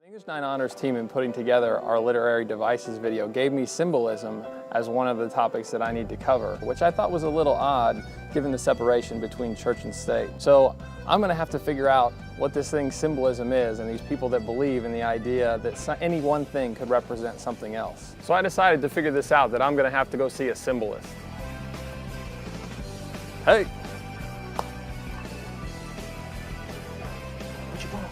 English 9 Honors team in putting together our literary devices video gave me symbolism as one of the topics that I need to cover, which I thought was a little odd given the separation between church and state. So I'm going to have to figure out what this thing symbolism is and these people that believe in the idea that any one thing could represent something else. So I decided to figure this out, that I'm going to have to go see a symbolist. Hey! What you want?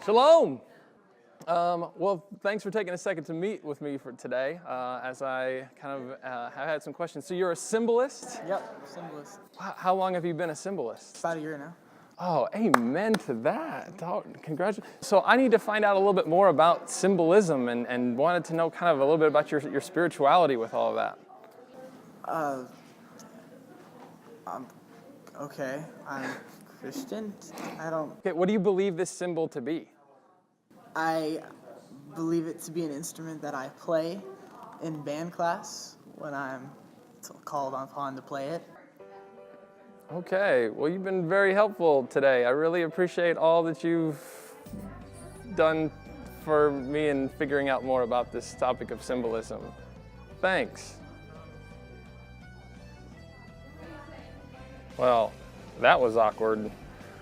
Shalom. Well, thanks for taking a second to meet with me for today, as I kind of have had some questions. So you're a symbolist? Yep, symbolist. How long have you been a symbolist? About a year now. Oh, amen to that. Congratulations. So I need to find out a little bit more about symbolism and wanted to know kind of a little bit about your spirituality with all of that. Okay, I'm Christian. Okay, what do you believe this symbol to be? I believe it to be an instrument that I play in band class when I'm called upon to play it. Okay, well, you've been very helpful today. I really appreciate all that you've done for me in figuring out more about this topic of symbolism. Thanks. Well, that was awkward.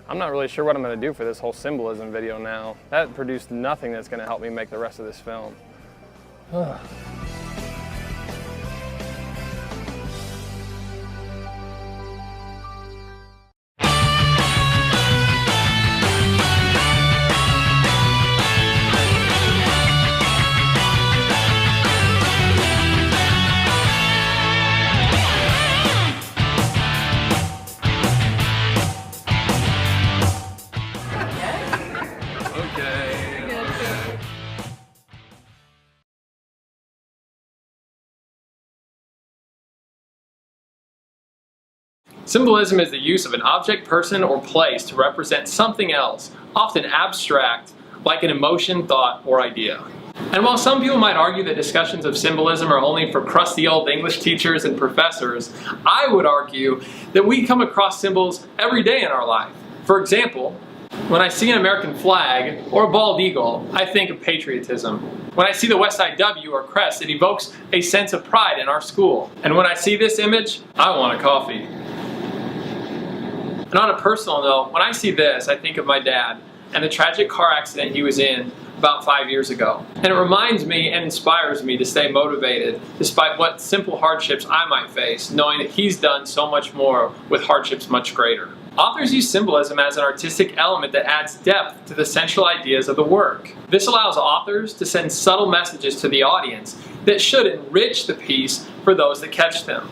I'm not really sure what I'm going to do for this whole symbolism video now. That produced nothing that's going to help me make the rest of this film. Symbolism is the use of an object, person, or place to represent something else, often abstract, like an emotion, thought, or idea. And while some people might argue that discussions of symbolism are only for crusty old English teachers and professors, I would argue that we come across symbols every day in our life. For example, when I see an American flag or a bald eagle, I think of patriotism. When I see the West Side W or crest, it evokes a sense of pride in our school. And when I see this image, I want a coffee. And on a personal note, when I see this, I think of my dad and the tragic car accident he was in about 5 years ago. And it reminds me and inspires me to stay motivated despite what simple hardships I might face, knowing that he's done so much more with hardships much greater. Authors use symbolism as an artistic element that adds depth to the central ideas of the work. This allows authors to send subtle messages to the audience that should enrich the piece for those that catch them.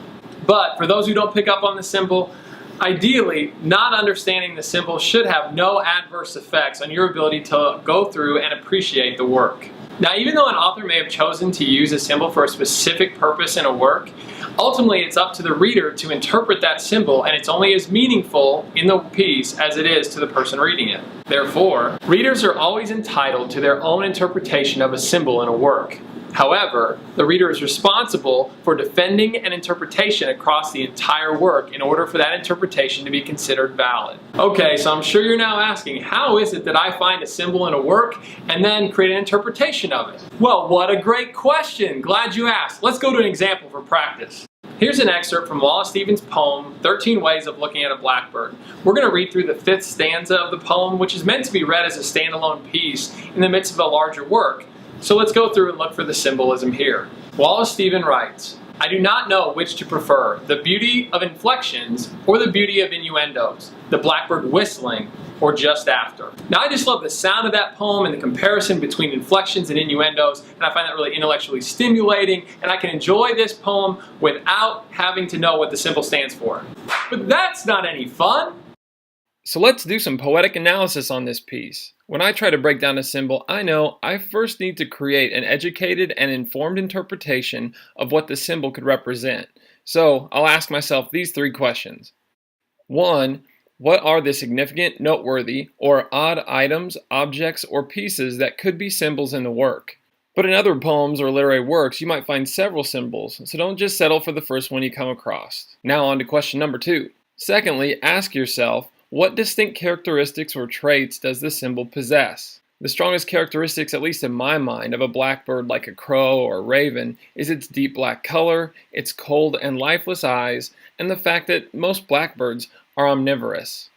But for those who don't pick up on the symbol, ideally, not understanding the symbol should have no adverse effects on your ability to go through and appreciate the work. Now, even though an author may have chosen to use a symbol for a specific purpose in a work, ultimately it's up to the reader to interpret that symbol, and it's only as meaningful in the piece as it is to the person reading it. Therefore, readers are always entitled to their own interpretation of a symbol in a work. However, the reader is responsible for defending an interpretation across the entire work in order for that interpretation to be considered valid. Okay, so I'm sure you're now asking, how is it that I find a symbol in a work and then create an interpretation of it? Well, what a great question! Glad you asked. Let's go to an example for practice. Here's an excerpt from Wallace Stevens' poem, 13 Ways of Looking at a Blackbird. We're going to read through the 5th stanza of the poem, which is meant to be read as a standalone piece in the midst of a larger work. So let's go through and look for the symbolism here. Wallace Stevens writes, "I do not know which to prefer, the beauty of inflections or the beauty of innuendos, the blackbird whistling or just after." Now I just love the sound of that poem and the comparison between inflections and innuendos, and I find that really intellectually stimulating, and I can enjoy this poem without having to know what the symbol stands for. But that's not any fun! So let's do some poetic analysis on this piece. When I try to break down a symbol, I know I first need to create an educated and informed interpretation of what the symbol could represent. So I'll ask myself these 3 questions. 1. What are the significant, noteworthy, or odd items, objects, or pieces that could be symbols in the work? But in other poems or literary works, you might find several symbols, so don't just settle for the first one you come across. Now on to question number 2. Secondly, ask yourself, what distinct characteristics or traits does the symbol possess? The strongest characteristics, at least in my mind, of a blackbird like a crow or a raven is its deep black color, its cold and lifeless eyes, and the fact that most blackbirds are omnivorous.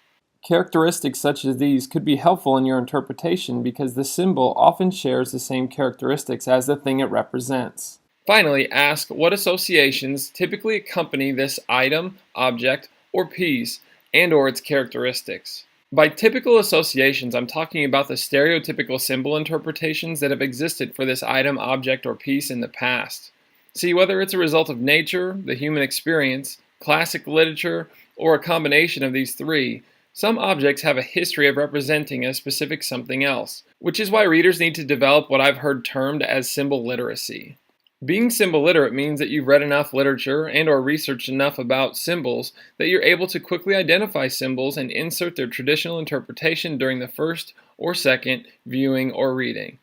Characteristics such as these could be helpful in your interpretation because the symbol often shares the same characteristics as the thing it represents. Finally, ask what associations typically accompany this item, object, or piece, and/or its characteristics. By typical associations, I'm talking about the stereotypical symbol interpretations that have existed for this item, object, or piece in the past. See, whether it's a result of nature, the human experience, classic literature, or a combination of these three, some objects have a history of representing a specific something else, which is why readers need to develop what I've heard termed as symbol literacy. Being symbol literate means that you've read enough literature and/or researched enough about symbols that you're able to quickly identify symbols and insert their traditional interpretation during the first or second viewing or reading.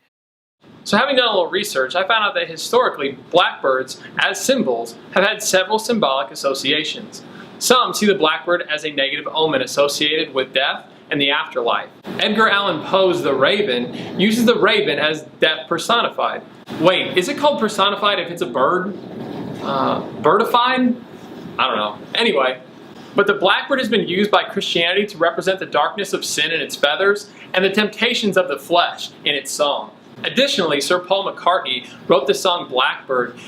So having done a little research, I found out that historically, blackbirds, as symbols, have had several symbolic associations. Some see the blackbird as a negative omen associated with death and the afterlife. Edgar Allan Poe's The Raven uses the raven as death personified. Wait, is it called personified if it's a bird? Birdified? I don't know. Anyway, but the blackbird has been used by Christianity to represent the darkness of sin in its feathers and the temptations of the flesh in its song. Additionally, Sir Paul McCartney wrote the song Blackbird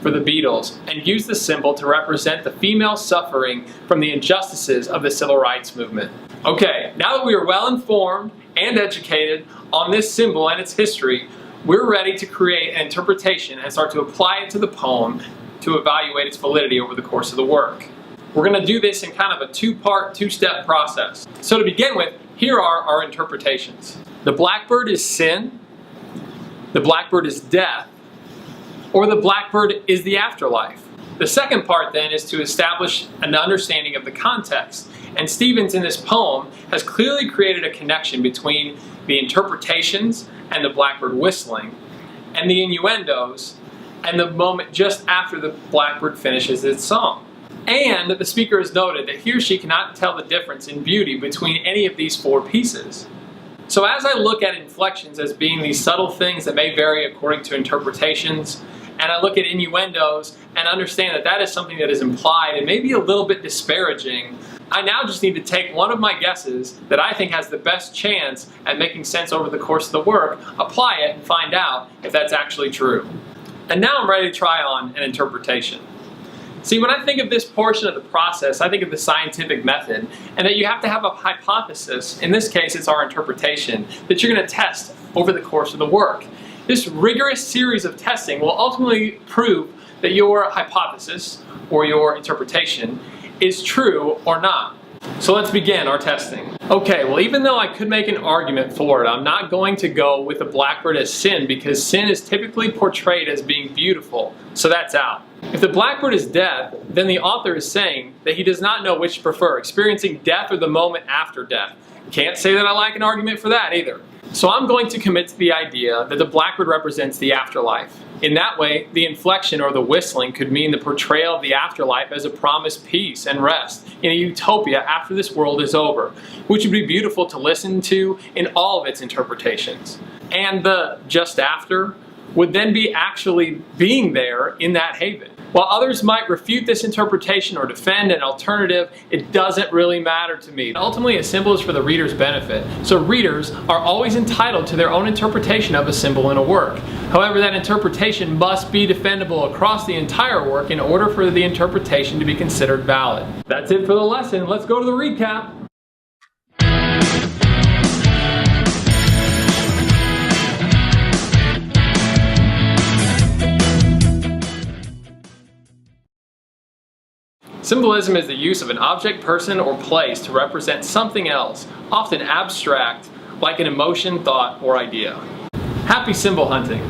for the Beatles and used the symbol to represent the female suffering from the injustices of the civil rights movement. Okay, now that we are well informed and educated on this symbol and its history, we're ready to create an interpretation and start to apply it to the poem to evaluate its validity over the course of the work. We're going to do this in kind of a two-part, two-step process. So to begin with, here are our interpretations. The blackbird is sin, the blackbird is death, or the blackbird is the afterlife. The second part then is to establish an understanding of the context. And Stevens in this poem has clearly created a connection between the interpretations and the blackbird whistling, and the innuendos, and the moment just after the blackbird finishes its song. And the speaker has noted that he or she cannot tell the difference in beauty between any of these four pieces. So as I look at inflections as being these subtle things that may vary according to interpretations, and I look at innuendos and understand that that is something that is implied and maybe a little bit disparaging, I now just need to take one of my guesses that I think has the best chance at making sense over the course of the work, apply it, and find out if that's actually true. And now I'm ready to try on an interpretation. See, when I think of this portion of the process, I think of the scientific method, and that you have to have a hypothesis, in this case it's our interpretation, that you're going to test over the course of the work. This rigorous series of testing will ultimately prove that your hypothesis, or your interpretation, is true or not. So let's begin our testing. Okay, well, even though I could make an argument for it, I'm not going to go with the blackbird as sin because sin is typically portrayed as being beautiful, so that's out. If the blackbird is death, then the author is saying that he does not know which to prefer, experiencing death or the moment after death. Can't say that I like an argument for that either. So I'm going to commit to the idea that the blackbird represents the afterlife. In that way, the inflection or the whistling could mean the portrayal of the afterlife as a promised peace and rest in a utopia after this world is over, which would be beautiful to listen to in all of its interpretations. And the just after would then be actually being there in that haven. While others might refute this interpretation or defend an alternative, it doesn't really matter to me. Ultimately, a symbol is for the reader's benefit, so readers are always entitled to their own interpretation of a symbol in a work. However, that interpretation must be defendable across the entire work in order for the interpretation to be considered valid. That's it for the lesson. Let's go to the recap. Symbolism is the use of an object, person, or place to represent something else, often abstract, like an emotion, thought, or idea. Happy symbol hunting!